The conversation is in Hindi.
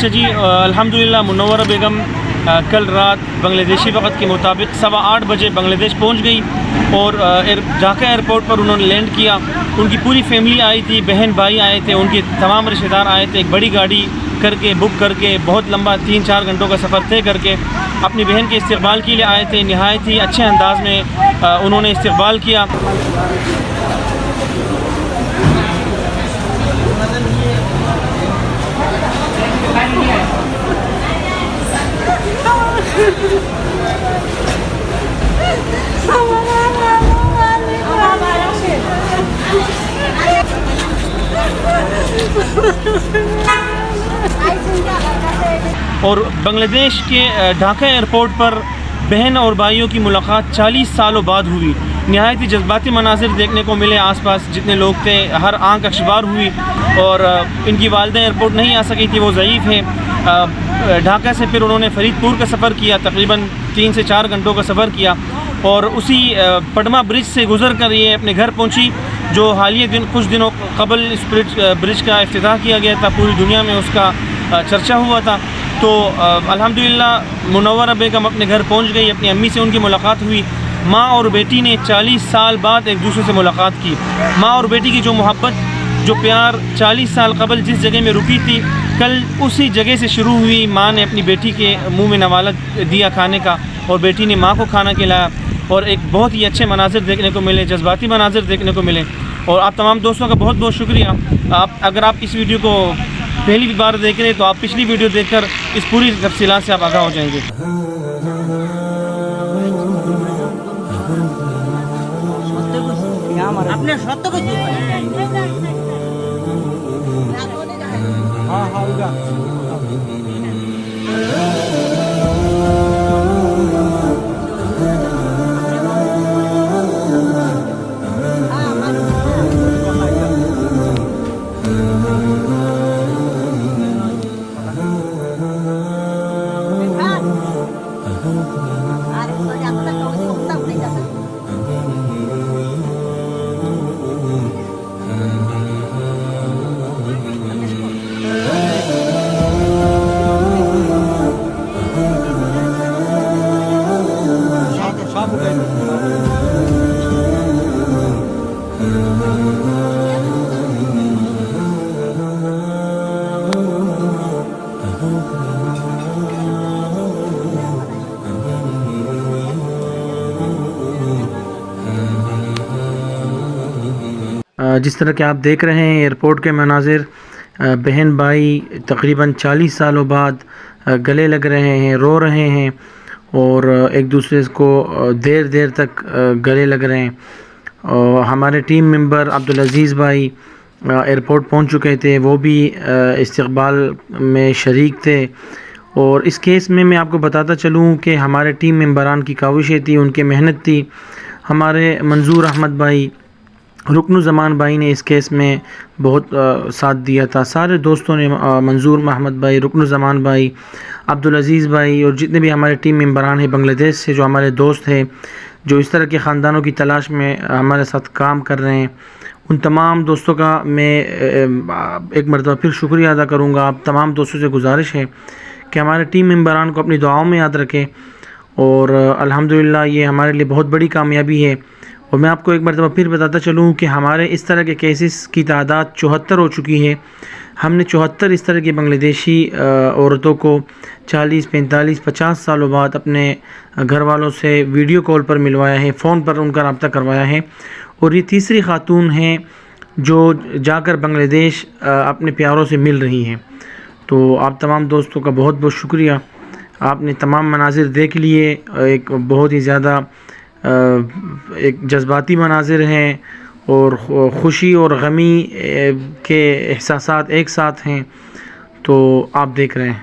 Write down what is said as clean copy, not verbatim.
अच्छा जी, अल्हम्दुलिल्लाह मुनव्वरा बेगम कल रात बांग्लादेशी वक़्त के मुताबिक 8:15 बजे बांग्लादेश पहुंच गई और ढाका एयरपोर्ट पर उन्होंने लैंड किया। उनकी पूरी फैमिली आई थी, बहन भाई आए थे, उनके तमाम रिश्तेदार आए थे। एक बड़ी गाड़ी करके बुक करके बहुत लंबा 3-4 घंटों का सफ़र तय करके अपनी बहन के इस्तकबाल के लिए आए थे। नहायत ही अच्छे अंदाज में उन्होंने इस्तकबाल किया। और बांग्लादेश के ढाका एयरपोर्ट पर बहन और भाइयों की मुलाकात 40 सालों बाद हुई। नहायत ही जज्बाती मनाजिर देखने को मिले। आसपास जितने लोग थे हर आंख अशबार हुई। और इनकी वालिदा एयरपोर्ट नहीं आ सकी थी, वो ज़ईफ़ है। ढाका से फिर उन्होंने फ़रीदपुर का सफ़र किया, तकरीबन 3 से 4 घंटों का सफ़र किया और उसी पडमा ब्रिज से गुज़र कर ये अपने घर पहुंची, जो हालिया कुछ दिनों कबल इस ब्रिज का इफ्तिताह किया गया था। पूरी दुनिया में उसका चर्चा हुआ था। तो अल्हम्दुलिल्लाह मुनव्वरा बेगम अपने घर पहुंच गई। अपनी अम्मी से उनकी मुलाकात हुई। माँ और बेटी ने 40 साल बाद एक दूसरे से मुलाकात की। माँ और बेटी की जो मोहब्बत, जो प्यार 40 साल कबल जिस जगह में रुकी थी, कल उसी जगह से शुरू हुई। माँ ने अपनी बेटी के मुंह में नवाला दिया खाने का और बेटी ने माँ को खाना खिलाया और एक बहुत ही अच्छे मनाजिर देखने को मिले, जज्बाती मनाजिर देखने को मिले। और आप तमाम दोस्तों का बहुत बहुत शुक्रिया। अगर आप इस वीडियो को पहली बार देख रहे हैं तो आप पिछली वीडियो देखकर इस पूरी तफसीलात से आप आगाह हो जाएंगे। आपने सत्य को जिस तरह के आप देख रहे हैं एयरपोर्ट के मनाजिर, बहन भाई तकरीबन 40 सालों बाद गले लग रहे हैं, रो रहे हैं और एक दूसरे को देर देर तक गले लग रहे हैं। और हमारे टीम मेंबर अब्दुल अज़ीज़ भाई एयरपोर्ट पहुंच चुके थे, वो भी इस्तकबाल में शरीक थे। और इस केस में मैं आपको बताता चलूँ कि हमारे टीम मेंबरान की काविशें थी, उनकी मेहनत थी। हमारे मंजूर अहमद भाई, रुकनुज़्ज़मान भाई ने इस केस में बहुत साथ दिया था। सारे दोस्तों ने, मंजूर अहमद भाई, रुकनुज़्ज़मान भाई, अब्दुल अज़ीज़ भाई और जितने भी हमारे टीम मेंबरान हैं बांग्लादेश से, जो हमारे दोस्त हैं, जो इस तरह के ख़ानदानों की तलाश में हमारे साथ काम कर रहे हैं, उन तमाम दोस्तों का मैं एक मरतबा फिर शुक्रिया अदा करूँगा। आप तमाम दोस्तों से गुजारिश है कि हमारे टीम मेंबरान को अपनी दुआओं में याद रखें। और अल्हम्दुलिल्लाह ये हमारे लिए बहुत बड़ी कामयाबी है। और मैं आपको एक मरतबा फिर बताता चलूँ कि हमारे इस तरह के केसेस की तादाद 74 हो चुकी है। हमने 74 इस तरह की बांग्लादेशी औरतों को 40, 45, 50 सालों बाद अपने घर वालों से वीडियो कॉल पर मिलवाया है, फ़ोन पर उनका रब्ता करवाया है। और ये तीसरी खातून हैं जो जाकर बांग्लादेश अपने प्यारों से मिल रही हैं। तो आप तमाम दोस्तों का बहुत बहुत शुक्रिया। आपने तमाम मनाजिर देख लिए। एक बहुत ही ज़्यादा एक जज्बाती मनाजिर हैं और खुशी और गमी के एहसासात एक साथ हैं। तो आप देख रहे हैं।